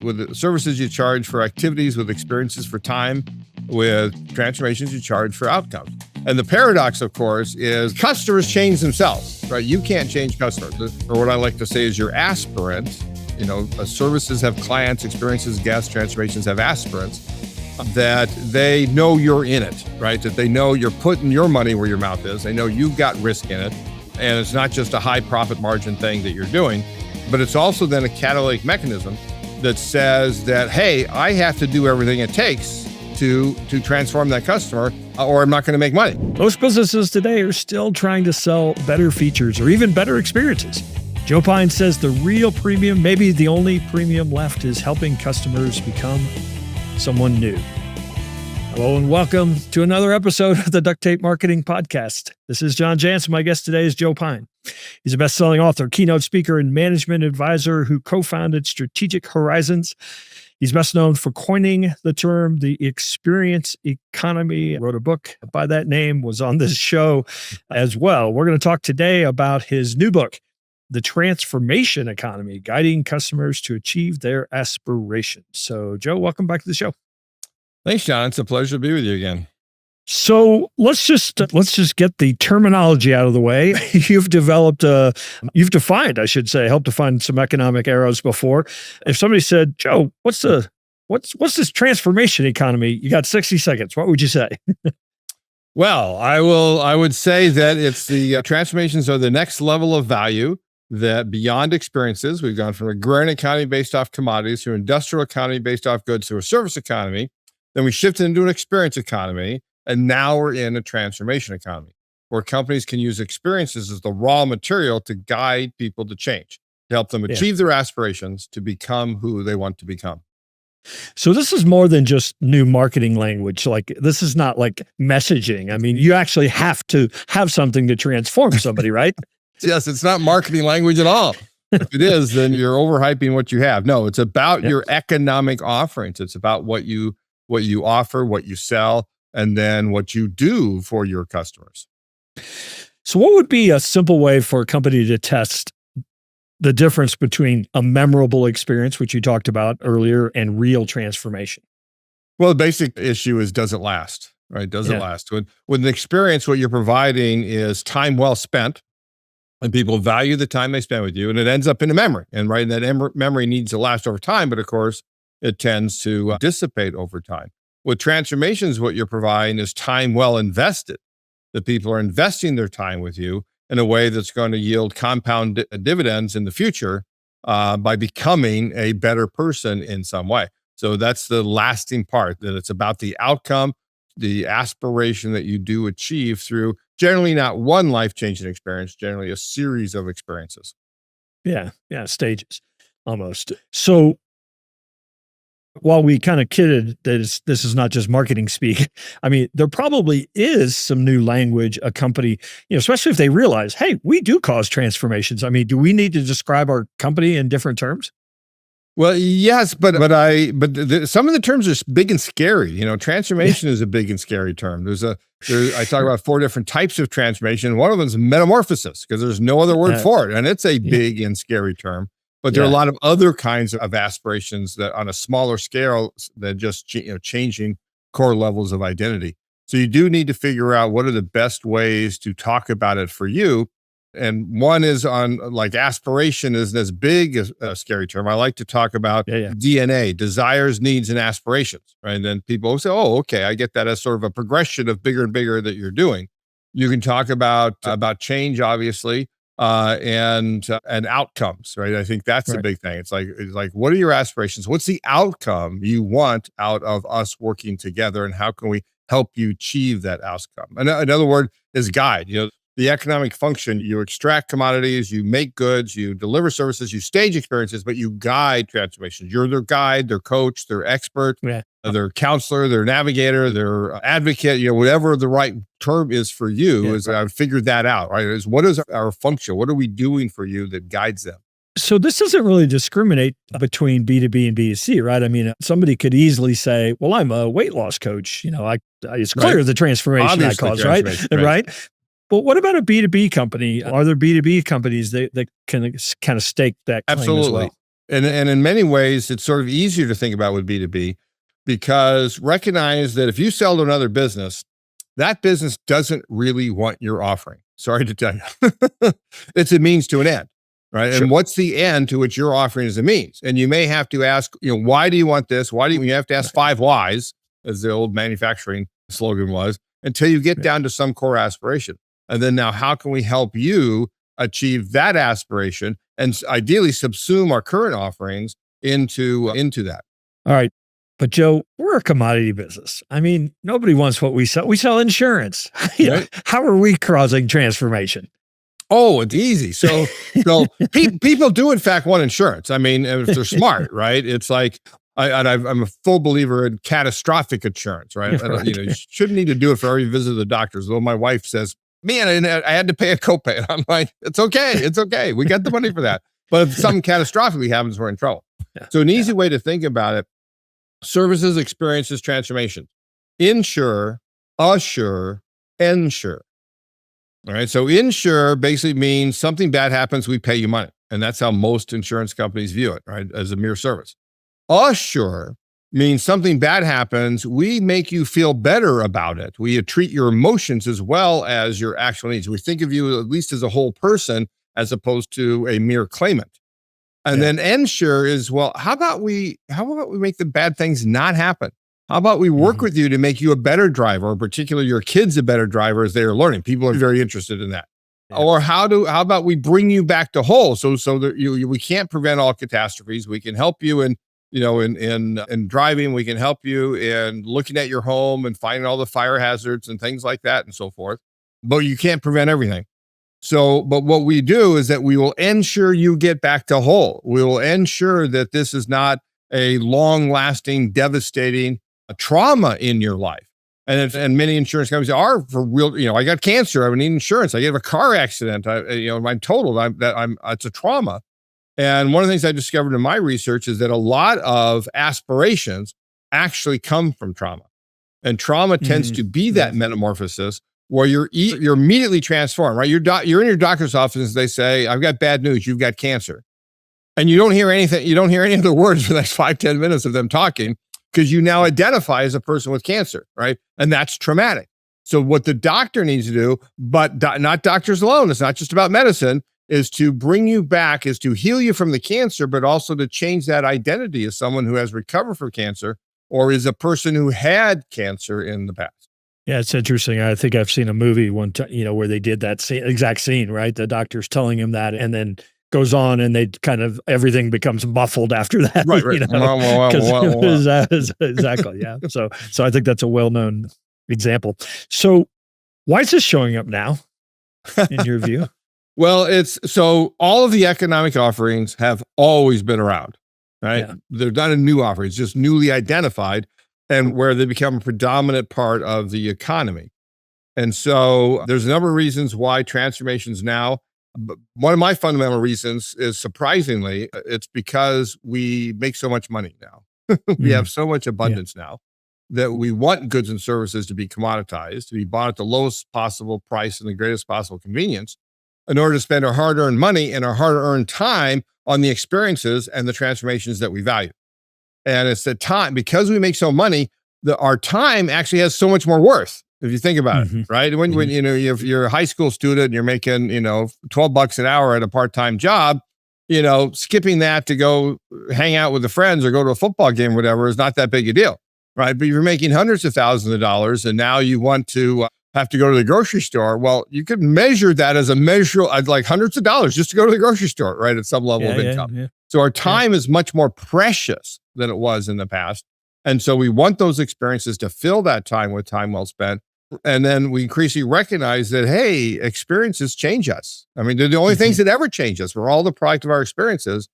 With the services, you charge for activities; with experiences, for time; with transformations, you charge for outcomes. And the paradox, of course, is customers change themselves, right? You can't change customers. Or what I like to say is your aspirants. Services have clients, experiences, guests, transformations have aspirants, that they know you're in it, right? That they know you're putting your money where your mouth is. They know you've got risk in it. And it's not just a high profit margin thing that you're doing, but it's also then a catalytic mechanism that says that, hey, I have to do everything it takes to transform that customer, or I'm not going to make money. Most businesses today are still trying to sell better features or even better experiences. Joe Pine says the real premium, maybe the only premium left, is helping customers become someone new. Hello and welcome to another episode of the Duct Tape Marketing Podcast. This is John Jansen. My guest today is Joe Pine. He's a best-selling author, keynote speaker, and management advisor who co-founded Strategic Horizons. He's best known for coining the term the experience economy. Wrote a book by that name, was on this show as well. We're going to talk today about his new book, The Transformation Economy, Guiding Customers to Achieve Their Aspirations. So, Joe, welcome back to the show. Thanks, John. It's a pleasure to be with you again. So let's just get the terminology out of the way. You've defined, helped define some economic arrows before. If somebody said, Joe, what's this transformation economy? You got 60 seconds. What would you say? Well, I would say that it's the transformations are the next level of value, that beyond experiences. We've gone from a agrarian economy based off commodities to an industrial economy based off goods to a service economy. Then we shifted into an experience economy. And now we're in a transformation economy where companies can use experiences as the raw material to guide people to change, to help them achieve their aspirations, to become who they want to become. So this is more than just new marketing language. Like, this is not like messaging. I mean, you actually have to have something to transform somebody, right? Yes, it's not marketing language at all. If it is, then you're overhyping what you have. No, it's about your economic offerings. It's about what you offer, what you sell, and then what you do for your customers. So what would be a simple way for a company to test the difference between a memorable experience, which you talked about earlier, and real transformation? Well, the basic issue is, does it last, right? Does it last? With an experience, what you're providing is time well spent, and people value the time they spend with you, and it ends up in a memory. And right, that memory needs to last over time, but of course, it tends to dissipate over time. With transformations, what you're providing is time well invested. The people are investing their time with you in a way that's going to yield compound dividends in the future by becoming a better person in some way. So that's the lasting part, that it's about the outcome, the aspiration that you do achieve through generally not one life-changing experience, generally a series of experiences. Yeah, stages almost. So while we kind of kidded that this is not just marketing speak, I mean, there probably is some new language a company, especially if they realize, hey, we do cause transformations. I mean, do we need to describe our company in different terms? Well, yes, but some of the terms are big and scary. Transformation is a big and scary term. I talk about 4 different types of transformation. One of them is metamorphosis, because there's no other word for it, and it's a big and scary term. But there are a lot of other kinds of aspirations that, on a smaller scale, than just changing core levels of identity. So you do need to figure out what are the best ways to talk about it for you. And one is on, like, aspiration isn't as big as a scary term. I like to talk about DNA, desires, needs, and aspirations. Right? And then people say, oh, okay, I get that as sort of a progression of bigger and bigger that you're doing. You can talk about change, obviously. And outcomes, right? I think that's the big thing. It's like, what are your aspirations? What's the outcome you want out of us working together, and how can we help you achieve that outcome? Another word is guide. The economic function, you extract commodities, you make goods, you deliver services, you stage experiences, but you guide transformations. You're their guide, their coach, their expert, their counselor, their navigator, their advocate, whatever the right term is for you. I've figured that out, right? What is our function? What are we doing for you that guides them? So this doesn't really discriminate between B2B and B2C, right? I mean, somebody could easily say, well, I'm a weight loss coach. It's clear the transformation I cause, right? Right? But what about a B2B company? Are there B2B companies that can kind of stake that claim as well? And in many ways, it's sort of easier to think about with B2B because recognize that if you sell to another business, that business doesn't really want your offering. Sorry to tell you. It's a means to an end, right? Sure. And what's the end to which you're offering as a means? And you may have to ask, why do you want this? Why do you have to ask 5 whys, as the old manufacturing slogan was, until you get down to some core aspiration. And then now, how can we help you achieve that aspiration and ideally subsume our current offerings into that? All right. But Joe, we're a commodity business. I mean, nobody wants what we sell. We sell insurance. Right. How are we causing transformation? Oh, it's easy. So people do in fact want insurance. I mean, if they're smart, right? It's like, I'm a full believer in catastrophic insurance, right? Right. You shouldn't need to do it for every visit to the doctors. Though my wife says, man, I had to pay a copay. I'm like, it's okay. We got the money for that. But if something catastrophically happens, we're in trouble. Yeah. So an easy way to think about it: services, experiences, transformation. Insure, assure, ensure. All right. So insure basically means something bad happens, we pay you money. And that's how most insurance companies view it, right? As a mere service. Assure means something bad happens, we make you feel better about it. We treat your emotions as well as your actual needs. We think of you at least as a whole person as opposed to a mere claimant. And then ensure is, well, how about we make the bad things not happen? How about we work with you to make you a better driver, or particularly your kids a better driver as they are learning? People are very interested in that. Yeah. Or how about we bring you back to whole? So that we can't prevent all catastrophes. We can help you in driving. We can help you in looking at your home and finding all the fire hazards and things like that and so forth. But you can't prevent everything. So, but what we do is that we will ensure you get back to whole. We will ensure that this is not a long-lasting, devastating trauma in your life. And many insurance companies are for real. I got cancer. I need insurance. I get a car accident. I'm totaled. It's a trauma. And one of the things I discovered in my research is that a lot of aspirations actually come from trauma, and trauma tends to be that metamorphosis where you're immediately transformed, right? You're in your doctor's office. They say, "I've got bad news. You've got cancer," and you don't hear anything. You don't hear any other words for the next 5-10 minutes of them talking, because you now identify as a person with cancer, right? And that's traumatic. So what the doctor needs to do, but not doctors alone, it's not just about medicine, is to bring you back, is to heal you from the cancer, but also to change that identity as someone who has recovered from cancer or is a person who had cancer in the past. Yeah, it's interesting. I think I've seen a movie one time, where they did that exact scene, right? The doctor's telling him that, and then goes on, and they kind of, everything becomes muffled after that. Right. Exactly. Yeah. So I think that's a well-known example. So why is this showing up now, in your view? Well, so all of the economic offerings have always been around, right? Yeah. They're not a new offering, it's just newly identified, and where they become a predominant part of the economy. And so there's a number of reasons why transformations now. But one of my fundamental reasons is, surprisingly, it's because we make so much money now. We have so much abundance now that we want goods and services to be commoditized, to be bought at the lowest possible price and the greatest possible convenience, in order to spend our hard-earned money and our hard-earned time on the experiences and the transformations that we value. And it's the time, because we make so money, our time actually has so much more worth. If you think about it, right? When if you're a high school student and you're making, $12 an hour at a part-time job, skipping that to go hang out with the friends or go to a football game or whatever is not that big a deal, right? But if you're making hundreds of thousands of dollars and now you want to have to go to the grocery store, well, you could measure that as like hundreds of dollars just to go to the grocery store, right? At some level of income. Yeah. So our time is much more precious than it was in the past. And so we want those experiences to fill that time with time well spent. And then we increasingly recognize that, hey, experiences change us. I mean, they're the only things that ever change us. We're all the product of our experiences.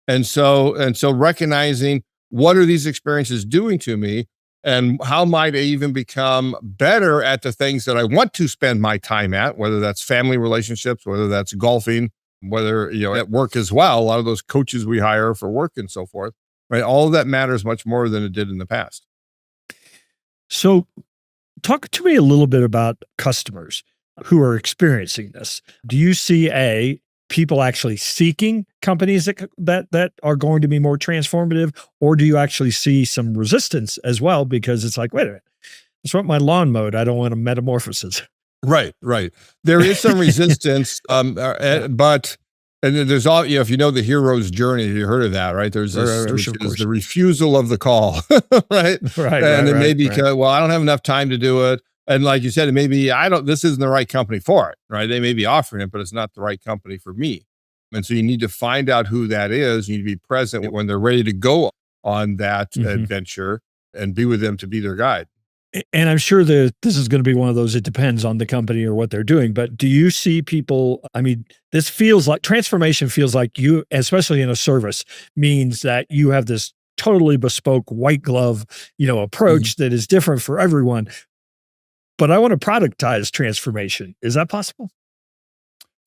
And so recognizing, what are these experiences doing to me, and how might I even become better at the things that I want to spend my time at, whether that's family relationships, whether that's golfing, whether, at work as well, a lot of those coaches we hire for work and so forth, right? All of that matters much more than it did in the past. So talk to me a little bit about customers who are experiencing this. Do you see people actually seeking companies that are going to be more transformative, or do you actually see some resistance as well? Because it's like, wait a minute, I just want my lawn mowed. I don't want a metamorphosis. Right, right. There is some resistance, but and then there's all, if you know the hero's journey, you heard of that, right? There's this, which is the refusal of the call, right? And it may be, well, I don't have enough time to do it. And like you said, it may be, this isn't the right company for it, right? They may be offering it, but it's not the right company for me. And so you need to find out who that is. You need to be present when they're ready to go on that adventure and be with them to be their guide. And I'm sure that this is going to be one of those, it depends on the company or what they're doing. But do you see people, I mean, this feels like transformation feels like you, especially in a service, means that you have this totally bespoke white glove, approach that is different for everyone. But I want to productize transformation. Is that possible?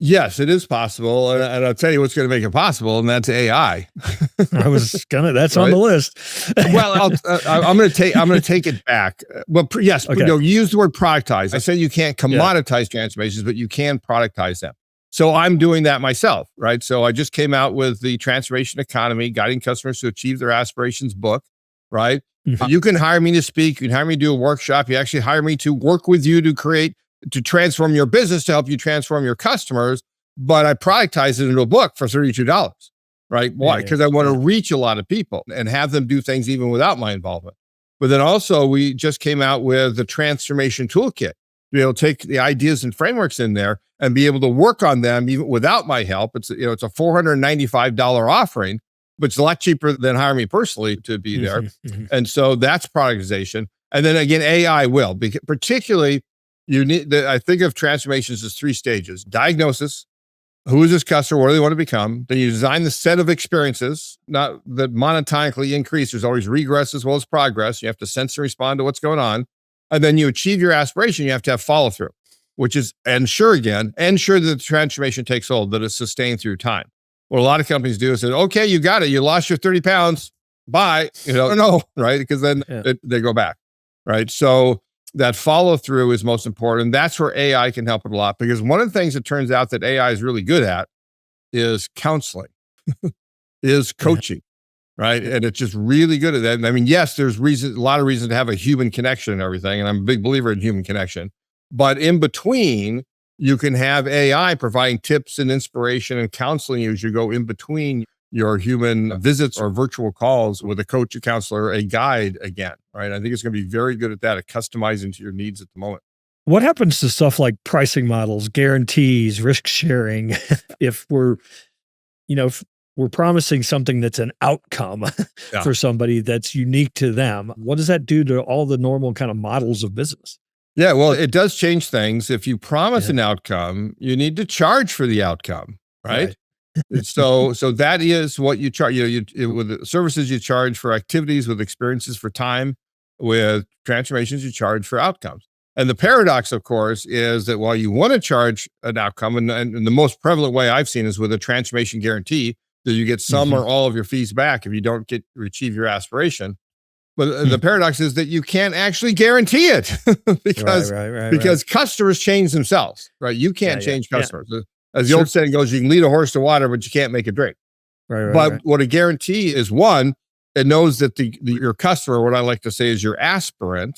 Yes, it is possible. And I'll tell you what's going to make it possible, and that's AI. That's right? On the list. Well, I'm going to take it back. Well, yes, okay. You use the word productize. I said you can't commoditize transformations, but you can productize them. So I'm doing that myself, right? So I just came out with the Transformation Economy, Guiding Customers to Achieve Their Aspirations book, right? You can hire me to speak. You can hire me to do a workshop. You actually hire me to work with you to transform your business, to help you transform your customers. But I productize it into a book for $32, right? Why? Because I want to reach a lot of people and have them do things even without my involvement. But then also we just came out with the Transformation Toolkit, to be able to take the ideas and frameworks in there and be able to work on them even without my help. It's a $495 offering, but it's a lot cheaper than hiring me personally to be there. And so that's productization. And then again, AI will, because particularly I think of transformations as 3 stages: diagnosis, who is this customer, what do they want to become? Then you design the set of experiences, not that monotonically increase. There's always regress as well as progress. You have to sense and respond to what's going on. And then you achieve your aspiration, you have to have follow through, which is ensure that the transformation takes hold, that it's sustained through time. What a lot of companies do is say, okay, you got it. You lost your 30 pounds. Bye. No, right? Because then they go back, right? So that follow through is most important. That's where AI can help it a lot, because one of the things that turns out that AI is really good at is counseling, is coaching, right? And it's just really good at that. And I mean, yes, there's a lot of reasons to have a human connection and everything. And I'm a big believer in human connection, but in between, you can have AI providing tips and inspiration and counseling you as you go in between your human visits or virtual calls with a coach, a counselor, a guide again, right? I think it's going to be very good at that, at customizing to your needs at the moment. What happens to stuff like pricing models, guarantees, risk sharing? If we're promising something that's an outcome for somebody that's unique to them, what does that do to all the normal kind of models of business? Yeah, well, it does change things. If you promise an outcome, you need to charge for the outcome, right? So that is what you charge. With the services, you charge for activities; with experiences, for time; with transformations, you charge for outcomes. And the paradox, of course, is that while you want to charge an outcome, and the most prevalent way I've seen is with a transformation guarantee, that you get some or all of your fees back if you don't achieve your aspiration. But the paradox is that you can't actually guarantee it because customers change themselves, right? You can't change customers. As the old saying goes, you can lead a horse to water, but you can't make it drink. But what a guarantee is, one, it knows that your customer, what I like to say is your aspirant,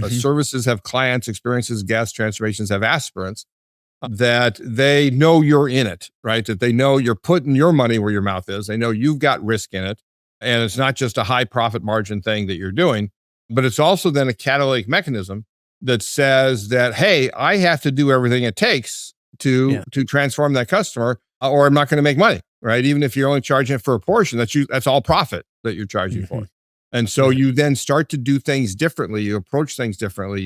services have clients, experiences, guests, transformations have aspirants, that they know you're in it, right? That they know you're putting your money where your mouth is. They know you've got risk in it. And it's not just a high profit margin thing that you're doing, but it's also then a catalytic mechanism that says that, hey, I have to do everything it takes to transform that customer, or I'm not going to make money, right? Even if you're only charging it for a portion, that's all profit that you're charging for. And so you then start to do things differently. You approach things differently.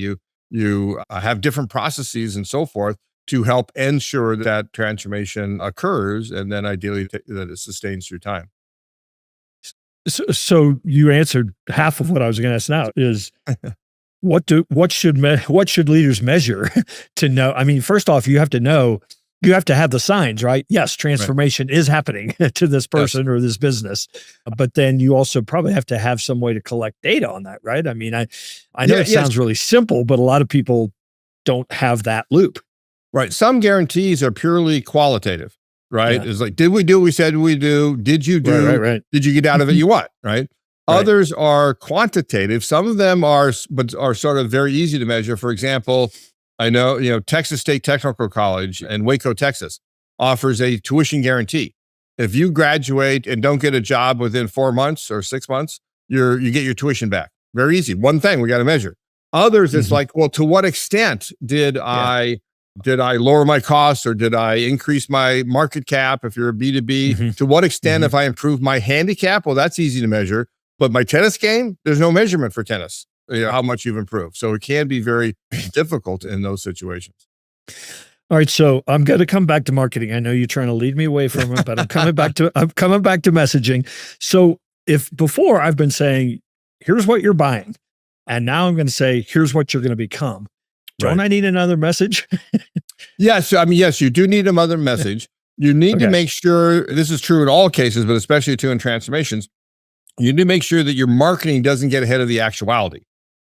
You have different processes and so forth to help ensure that transformation occurs, and then ideally that it sustains through time. So you answered half of what I was going to ask now is what should leaders measure to know? I mean, first off, you have to have the signs, right? Yes, transformation is happening to this person or this business, but then you also probably have to have some way to collect data on that, right? I mean, I know it sounds really simple, but a lot of people don't have that loop. Right. Some guarantees are purely qualitative. right? Yeah. It's like, did we do what we said we do? Did you do? Right. Did you get out of it you want, right? Right. Others are quantitative. Some of them are sort of very easy to measure. For example, I know, Texas State Technical College in Waco, Texas offers a tuition guarantee. If you graduate and don't get a job within 4 months or 6 months, you get your tuition back. Very easy. One thing we got to measure. Others, it's like, well, to what extent did I lower my costs, or did I increase my market cap? If you're a B2B, to what extent if I improve my handicap? Well, that's easy to measure. But my tennis game, there's no measurement for tennis, how much you've improved. So it can be very difficult in those situations. All right, so I'm going to come back to marketing. I know you're trying to lead me away from it, but I'm coming back to messaging. So if before I've been saying, here's what you're buying, and now I'm going to say, here's what you're going to become. Don't I need another message? Yes. I mean, yes, you do need another message. You need to make sure, this is true in all cases, but especially too in transformations, you need to make sure that your marketing doesn't get ahead of the actuality,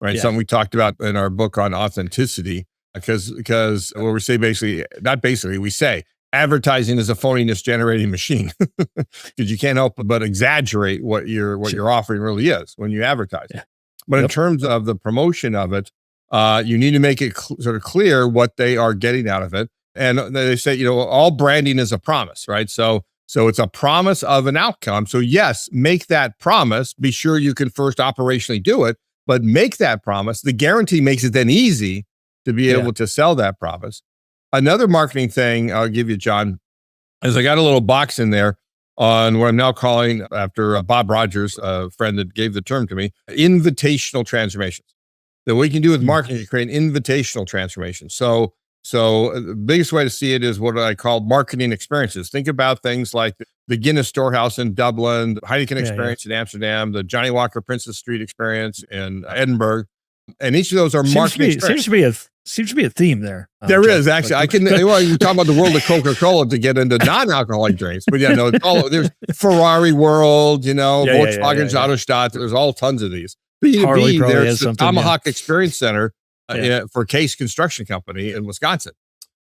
right? Yeah. Something we talked about in our book on authenticity, because what we say we say advertising is a phoniness generating machine, because you can't help but exaggerate what your offering really is when you advertise. Yeah. But in terms of the promotion of it, you need to make it sort of clear what they are getting out of it. And they say, all branding is a promise, right? So it's a promise of an outcome. So yes, make that promise. Be sure you can first operationally do it, but make that promise. The guarantee makes it then easy to be able to sell that promise. Another marketing thing I'll give you, John, is I got a little box in there on what I'm now calling, after Bob Rogers, a friend that gave the term to me, invitational transformations. That what you can do with marketing is create an invitational transformation. So the biggest way to see it is what I call marketing experiences. Think about things like the Guinness Storehouse in Dublin, the Heineken experience in Amsterdam, the Johnny Walker Princess Street experience in Edinburgh. And each of those are marketing experiences. Seems to be a theme there. There is actually. You talk about the world of Coca-Cola to get into non-alcoholic drinks, but there's Ferrari World, Volkswagen Autostadt. There's all tons of these. B2B, there's the Tomahawk Experience Center for Case Construction Company in Wisconsin.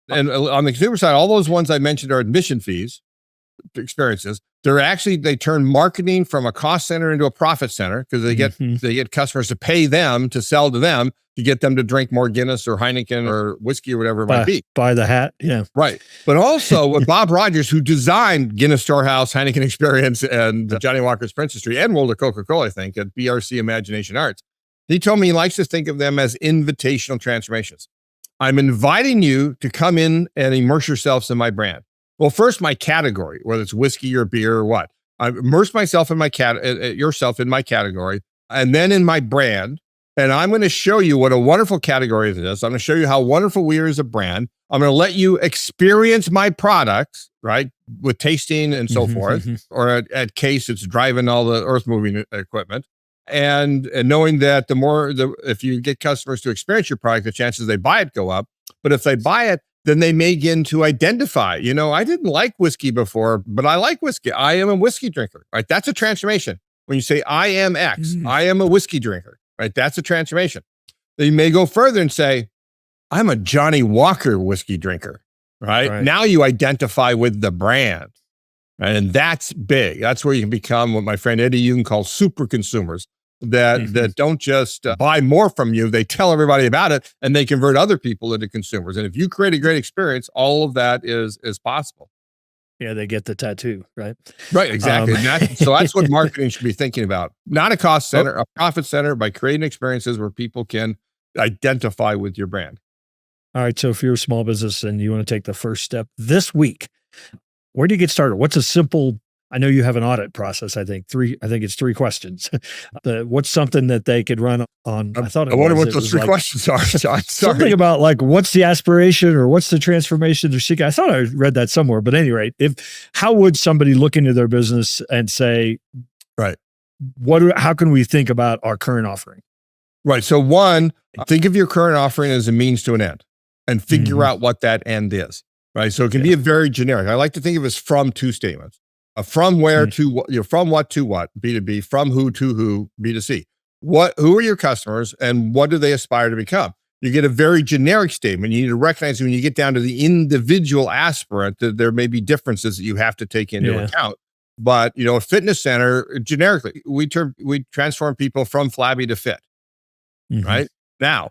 And on the consumer side, all those ones I mentioned are admission fees, experiences. They turn marketing from a cost center into a profit center, because they get customers to pay them to sell to them to get them to drink more Guinness or Heineken or whiskey or whatever it might be. Buy the hat, right. But also with Bob Rogers, who designed Guinness Storehouse, Heineken Experience, and Johnny Walker's Princess Street, and World of Coca-Cola, I think, at BRC Imagination Arts. He told me he likes to think of them as invitational transformations. I'm inviting you to come in and immerse yourselves in my brand. Well, first, my category, whether it's whiskey or beer or what, I immerse myself in yourself in my category, and then in my brand. And I'm going to show you what a wonderful category it is. I'm going to show you how wonderful we are as a brand. I'm going to let you experience my products, right, with tasting and so forth. Or at Case, it's driving all the earth moving equipment. And knowing that if you get customers to experience your product, the chances they buy it go up. But if they buy it, then they may begin to identify, I didn't like whiskey before, but I like whiskey. I am a whiskey drinker, right? That's a transformation. When you say, I am X, I am a whiskey drinker, right? That's a transformation. Then you may go further and say, I'm a Johnny Walker whiskey drinker, right? Now you identify with the brand, right? And that's big. That's where you can become what my friend Eddie Yoon calls super consumers. That don't just buy more from you, they tell everybody about it, and they convert other people into consumers. And if you create a great experience, all of that is possible. Yeah, they get the tattoo, right? Right, exactly. So that's what marketing should be thinking about. Not a cost center, a profit center, by creating experiences where people can identify with your brand. All right, so if you're a small business and you want to take the first step this week, where do you get started? What's a simple, I know you have an audit process, I think it's 3 questions. What's something that they could run on? I wonder what those 3 questions are, John. Sorry. Something about like, what's the aspiration or what's the transformation they're seeking? I thought I read that somewhere, but at any rate, how would somebody look into their business and say, right, how can we think about our current offering? Right. So one, think of your current offering as a means to an end and figure out what that end is, right? So it can be a very generic. I like to think of it as from 2 statements. From where to what, from what to what, B2B, from who to who, B2C. Who are your customers and what do they aspire to become? You get a very generic statement. You need to recognize when you get down to the individual aspirant that there may be differences that you have to take into account. But, a fitness center, generically, we transform people from flabby to fit, right? Now,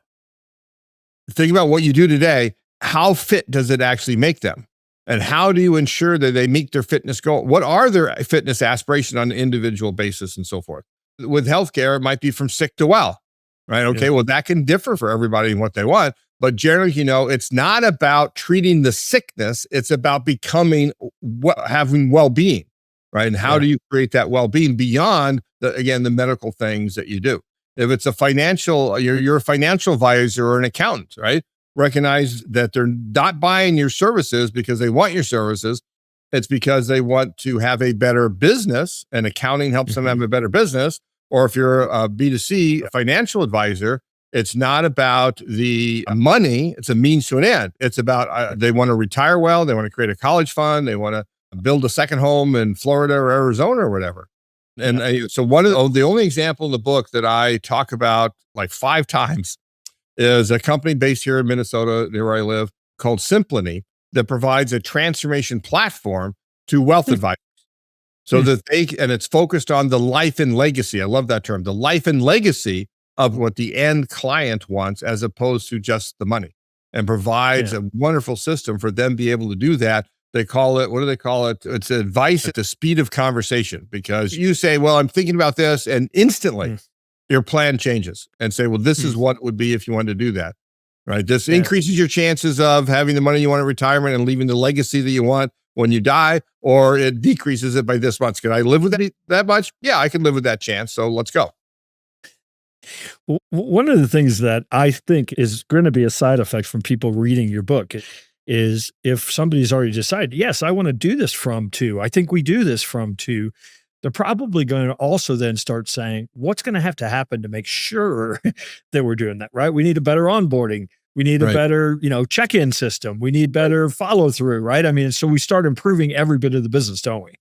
think about what you do today. How fit does it actually make them? And how do you ensure that they meet their fitness goal? What are their fitness aspirations on an individual basis and so forth? With healthcare, it might be from sick to well, right? Okay, well, that can differ for everybody and what they want. But generally, it's not about treating the sickness. It's about having well-being, right? And how do you create that well-being beyond the medical things that you do? If it's you're a financial advisor or an accountant, right? Recognize that they're not buying your services because they want your services. It's because they want to have a better business, and accounting helps them have a better business. Or if you're a B2C financial advisor, it's not about the money. It's a means to an end. It's about they want to retire well. They want to create a college fund. They want to build a second home in Florida or Arizona or whatever. And so the only example in the book that I talk about like 5 times is a company based here in Minnesota, near where I live, called Simplany, that provides a transformation platform to wealth advisors. So that and it's focused on the life and legacy. I love that term, the life and legacy of what the end client wants, as opposed to just the money, and provides a wonderful system for them to be able to do that. They call it, what do they call it? It's advice at the speed of conversation, because you say, well, I'm thinking about this, and instantly your plan changes and say, well, this is what it would be if you wanted to do that, right? This increases your chances of having the money you want in retirement and leaving the legacy that you want when you die, or it decreases it by this much. Can I live with that much? Yeah, I can live with that chance. So let's go. One of the things that I think is going to be a side effect from people reading your book is if somebody's already decided, yes, I want to do this from to, I think we do this from to, they're probably going to also then start saying, what's going to have to happen to make sure that we're doing that, right? We need a better onboarding. We need a better, check-in system. We need better follow-through, right? I mean, so we start improving every bit of the business, don't we?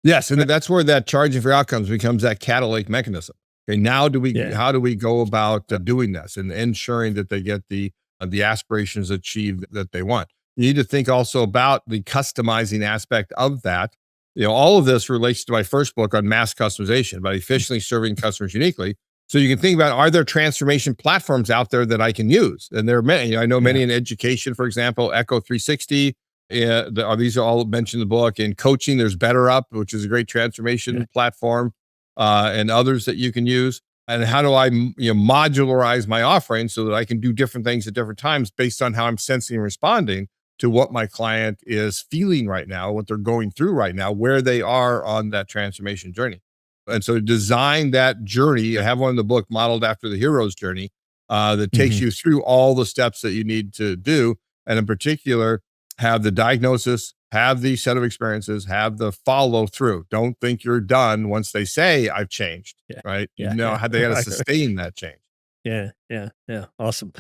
Yes, and that's where that charging for outcomes becomes that catalytic mechanism. Okay, now how do we go about doing this and ensuring that they get the aspirations achieved that they want? You need to think also about the customizing aspect of that. All of this relates to my first book on mass customization, about efficiently serving customers uniquely. So you can think about, are there transformation platforms out there that I can use? And there are many. I know many in education, for example, Echo 360. These are all mentioned in the book. In coaching, there's BetterUp, which is a great transformation platform, and others that you can use. And how do I modularize my offering so that I can do different things at different times based on how I'm sensing and responding to what my client is feeling right now, what they're going through right now, where they are on that transformation journey. And so design that journey. I have one in the book modeled after the hero's journey that takes you through all the steps that you need to do. And in particular, have the diagnosis, have the set of experiences, have the follow through. Don't think you're done once they say I've changed, right? How they got to sustain that change. Yeah. Awesome.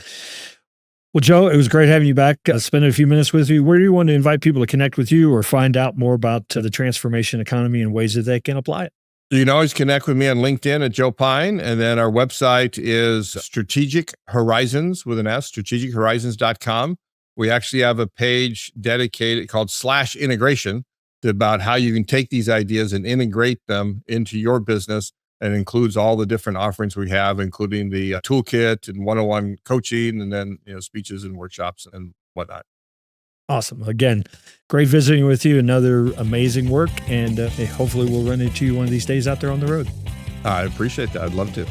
Well, Joe, it was great having you back, spending a few minutes with you. Where do you want to invite people to connect with you or find out more about the transformation economy and ways that they can apply it? You can always connect with me on LinkedIn at Joe Pine. And then our website is Strategic Horizons with an S, strategichorizons.com. We actually have a page dedicated called /integration about how you can take these ideas and integrate them into your business, and includes all the different offerings we have, including the toolkit and one-on-one coaching, and then speeches and workshops and whatnot. Awesome. Again, great visiting with you. Another amazing work. And hopefully we'll run into you one of these days out there on the road. I appreciate that. I'd love to.